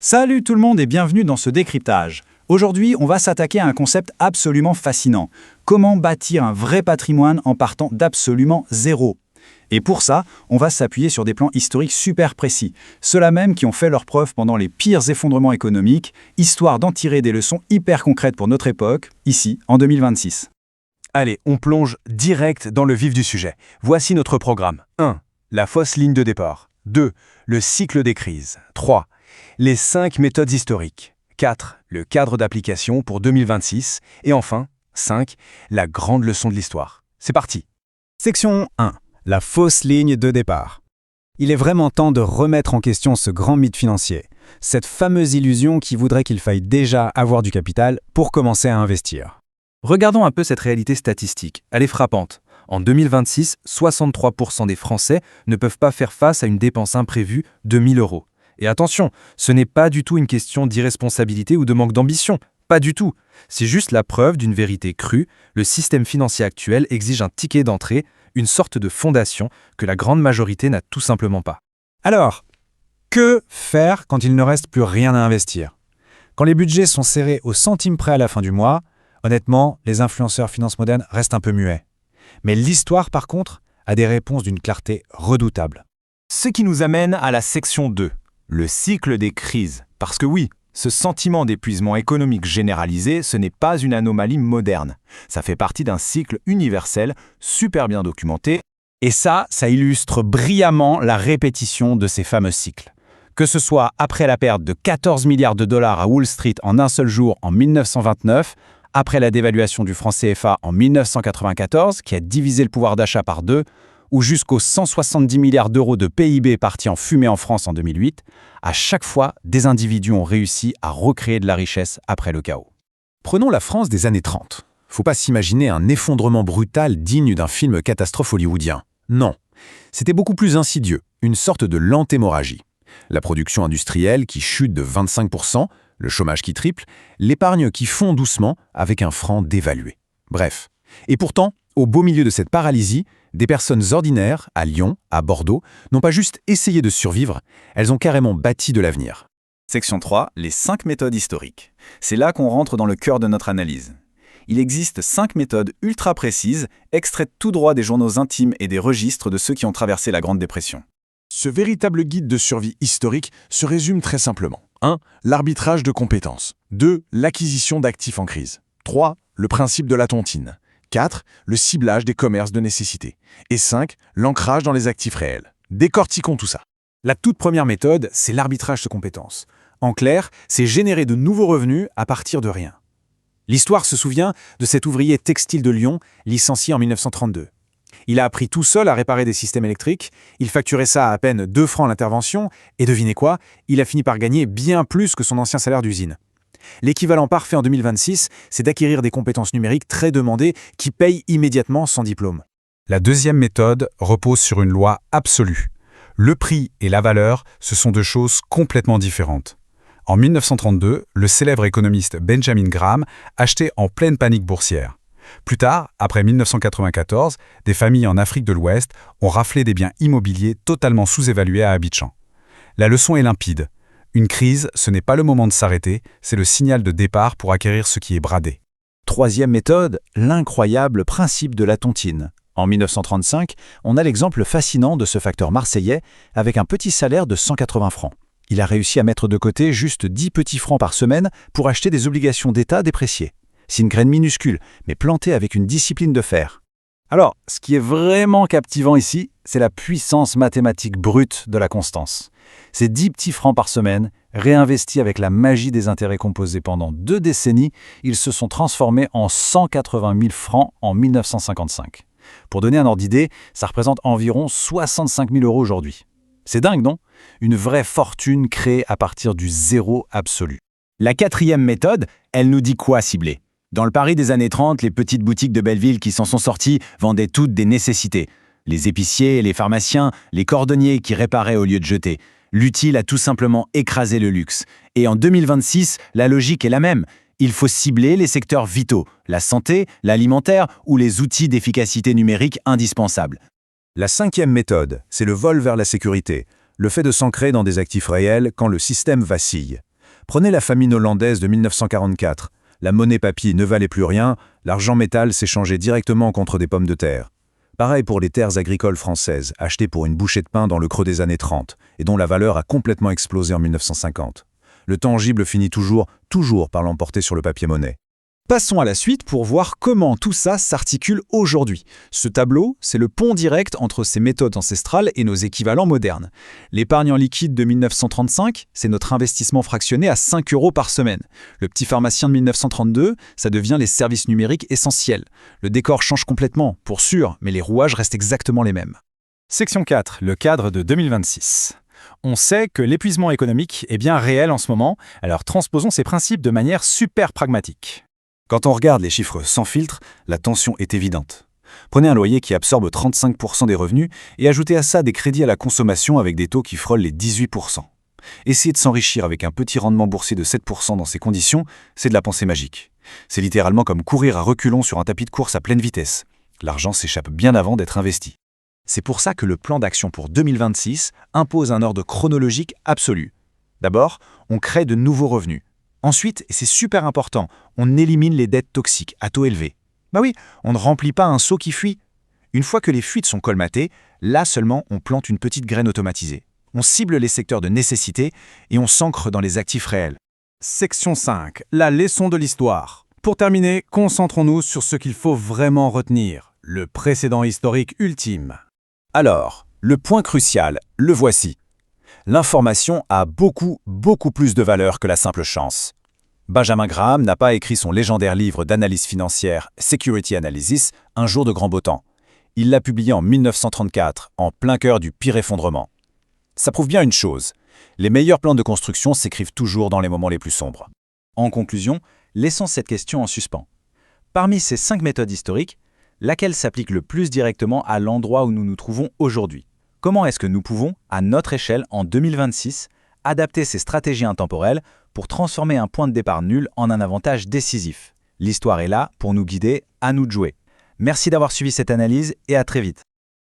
Salut tout le monde et bienvenue dans ce décryptage. Aujourd'hui, on va s'attaquer à un concept absolument fascinant. Comment bâtir un vrai patrimoine en partant d'absolument zéro? Et pour ça, on va s'appuyer sur des plans historiques super précis, ceux-là même qui ont fait leurs preuves pendant les pires effondrements économiques, histoire d'en tirer des leçons hyper concrètes pour notre époque, ici, en 2026. Allez, on plonge direct dans le vif du sujet. Voici notre programme. 1. La fausse ligne de départ. 2. Le cycle des crises. 3. Les 5 méthodes historiques. 4. Le cadre d'application pour 2026. Et enfin, 5. La grande leçon de l'histoire. C'est parti. Section 1. La fausse ligne de départ. Il est vraiment temps de remettre en question ce grand mythe financier, cette fameuse illusion qui voudrait qu'il faille déjà avoir du capital pour commencer à investir. Regardons un peu cette réalité statistique. Elle est frappante. En 2026, 63% des Français ne peuvent pas faire face à une dépense imprévue de 1 000 euros. Et attention, ce n'est pas du tout une question d'irresponsabilité ou de manque d'ambition. Pas du tout. C'est juste la preuve d'une vérité crue. Le système financier actuel exige un ticket d'entrée, une sorte de fondation que la grande majorité n'a tout simplement pas. Alors, que faire quand il ne reste plus rien à investir? Quand les budgets sont serrés au centime près à la fin du mois, honnêtement, les influenceurs finance modernes restent un peu muets. Mais l'histoire, par contre, a des réponses d'une clarté redoutable. Ce qui nous amène à la section 2. Le cycle des crises. Parce que oui, ce sentiment d'épuisement économique généralisé, ce n'est pas une anomalie moderne. Ça fait partie d'un cycle universel, super bien documenté. Et ça illustre brillamment la répétition de ces fameux cycles. Que ce soit après la perte de 14 milliards de dollars à Wall Street en un seul jour en 1929, après la dévaluation du franc CFA en 1994, qui a divisé le pouvoir d'achat par 2, ou jusqu'aux 170 milliards d'euros de PIB partis en fumée en France en 2008, à chaque fois, des individus ont réussi à recréer de la richesse après le chaos. Prenons la France des années 30. Faut pas s'imaginer un effondrement brutal digne d'un film catastrophe hollywoodien. Non, c'était beaucoup plus insidieux, une sorte de lente hémorragie. La production industrielle qui chute de 25%, le chômage qui triple, l'épargne qui fond doucement avec un franc dévalué. Bref. Et pourtant, au beau milieu de cette paralysie, des personnes ordinaires, à Lyon, à Bordeaux, n'ont pas juste essayé de survivre, elles ont carrément bâti de l'avenir. Section 3, les 5 méthodes historiques. C'est là qu'on rentre dans le cœur de notre analyse. Il existe 5 méthodes ultra précises, extraites tout droit des journaux intimes et des registres de ceux qui ont traversé la Grande Dépression. Ce véritable guide de survie historique se résume très simplement. 1. L'arbitrage de compétences. 2. L'acquisition d'actifs en crise. 3. Le principe de la tontine. 4. Le ciblage des commerces de nécessité. Et 5. L'ancrage dans les actifs réels. Décortiquons tout ça. La toute première méthode, c'est l'arbitrage de compétences. En clair, c'est générer de nouveaux revenus à partir de rien. L'histoire se souvient de cet ouvrier textile de Lyon, licencié en 1932. Il a appris tout seul à réparer des systèmes électriques, il facturait ça à peine 2 francs l'intervention, et devinez quoi, il a fini par gagner bien plus que son ancien salaire d'usine. L'équivalent parfait en 2026, c'est d'acquérir des compétences numériques très demandées qui payent immédiatement sans diplôme. La deuxième méthode repose sur une loi absolue. Le prix et la valeur, ce sont deux choses complètement différentes. En 1932, le célèbre économiste Benjamin Graham achetait en pleine panique boursière. Plus tard, après 1994, des familles en Afrique de l'Ouest ont raflé des biens immobiliers totalement sous-évalués à Abidjan. La leçon est limpide. Une crise, ce n'est pas le moment de s'arrêter, c'est le signal de départ pour acquérir ce qui est bradé. Troisième méthode, l'incroyable principe de la tontine. En 1935, on a l'exemple fascinant de ce facteur marseillais avec un petit salaire de 180 francs. Il a réussi à mettre de côté juste 10 petits francs par semaine pour acheter des obligations d'État dépréciées. C'est une graine minuscule, mais plantée avec une discipline de fer. Alors, ce qui est vraiment captivant ici, c'est la puissance mathématique brute de la constance. Ces 10 petits francs par semaine, réinvestis avec la magie des intérêts composés pendant 2 décennies, ils se sont transformés en 180 000 francs en 1955. Pour donner un ordre d'idée, ça représente environ 65 000 euros aujourd'hui. C'est dingue, non? Une vraie fortune créée à partir du zéro absolu. La quatrième méthode, elle nous dit quoi cibler? Dans le Paris des années 30, les petites boutiques de Belleville qui s'en sont sorties vendaient toutes des nécessités. Les épiciers, les pharmaciens, les cordonniers qui réparaient au lieu de jeter. L'utile a tout simplement écrasé le luxe. Et en 2026, la logique est la même. Il faut cibler les secteurs vitaux, la santé, l'alimentaire ou les outils d'efficacité numérique indispensables. La cinquième méthode, c'est le vol vers la sécurité, le fait de s'ancrer dans des actifs réels quand le système vacille. Prenez la famine hollandaise de 1944. La monnaie papier ne valait plus rien, l'argent métal s'échangeait directement contre des pommes de terre. Pareil pour les terres agricoles françaises, achetées pour une bouchée de pain dans le creux des années 30, et dont la valeur a complètement explosé en 1950. Le tangible finit toujours par l'emporter sur le papier-monnaie. Passons à la suite pour voir comment tout ça s'articule aujourd'hui. Ce tableau, c'est le pont direct entre ces méthodes ancestrales et nos équivalents modernes. L'épargne en liquide de 1935, c'est notre investissement fractionné à 5 € par semaine. Le petit pharmacien de 1932, ça devient les services numériques essentiels. Le décor change complètement, pour sûr, mais les rouages restent exactement les mêmes. Section 4, le cadre de 2026. On sait que l'épuisement économique est bien réel en ce moment, alors transposons ces principes de manière super pragmatique. Quand on regarde les chiffres sans filtre, la tension est évidente. Prenez un loyer qui absorbe 35% des revenus et ajoutez à ça des crédits à la consommation avec des taux qui frôlent les 18%. Essayer de s'enrichir avec un petit rendement boursier de 7% dans ces conditions, c'est de la pensée magique. C'est littéralement comme courir à reculons sur un tapis de course à pleine vitesse. L'argent s'échappe bien avant d'être investi. C'est pour ça que le plan d'action pour 2026 impose un ordre chronologique absolu. D'abord, on crée de nouveaux revenus. Ensuite, et c'est super important, on élimine les dettes toxiques à taux élevés. Bah oui, on ne remplit pas un seau qui fuit. Une fois que les fuites sont colmatées, là seulement on plante une petite graine automatisée. On cible les secteurs de nécessité et on s'ancre dans les actifs réels. Section 5, la leçon de l'histoire. Pour terminer, concentrons-nous sur ce qu'il faut vraiment retenir, le précédent historique ultime. Alors, le point crucial, le voici. L'information a beaucoup plus de valeur que la simple chance. Benjamin Graham n'a pas écrit son légendaire livre d'analyse financière Security Analysis un jour de grand beau temps. Il l'a publié en 1934, en plein cœur du pire effondrement. Ça prouve bien une chose, les meilleurs plans de construction s'écrivent toujours dans les moments les plus sombres. En conclusion, laissons cette question en suspens. Parmi ces 5 méthodes historiques, laquelle s'applique le plus directement à l'endroit où nous nous trouvons aujourd'hui? Comment est-ce que nous pouvons, à notre échelle en 2026, adapter ces stratégies intemporelles pour transformer un point de départ nul en un avantage décisif? L'histoire est là pour nous guider, à nous de jouer. Merci d'avoir suivi cette analyse et à très vite.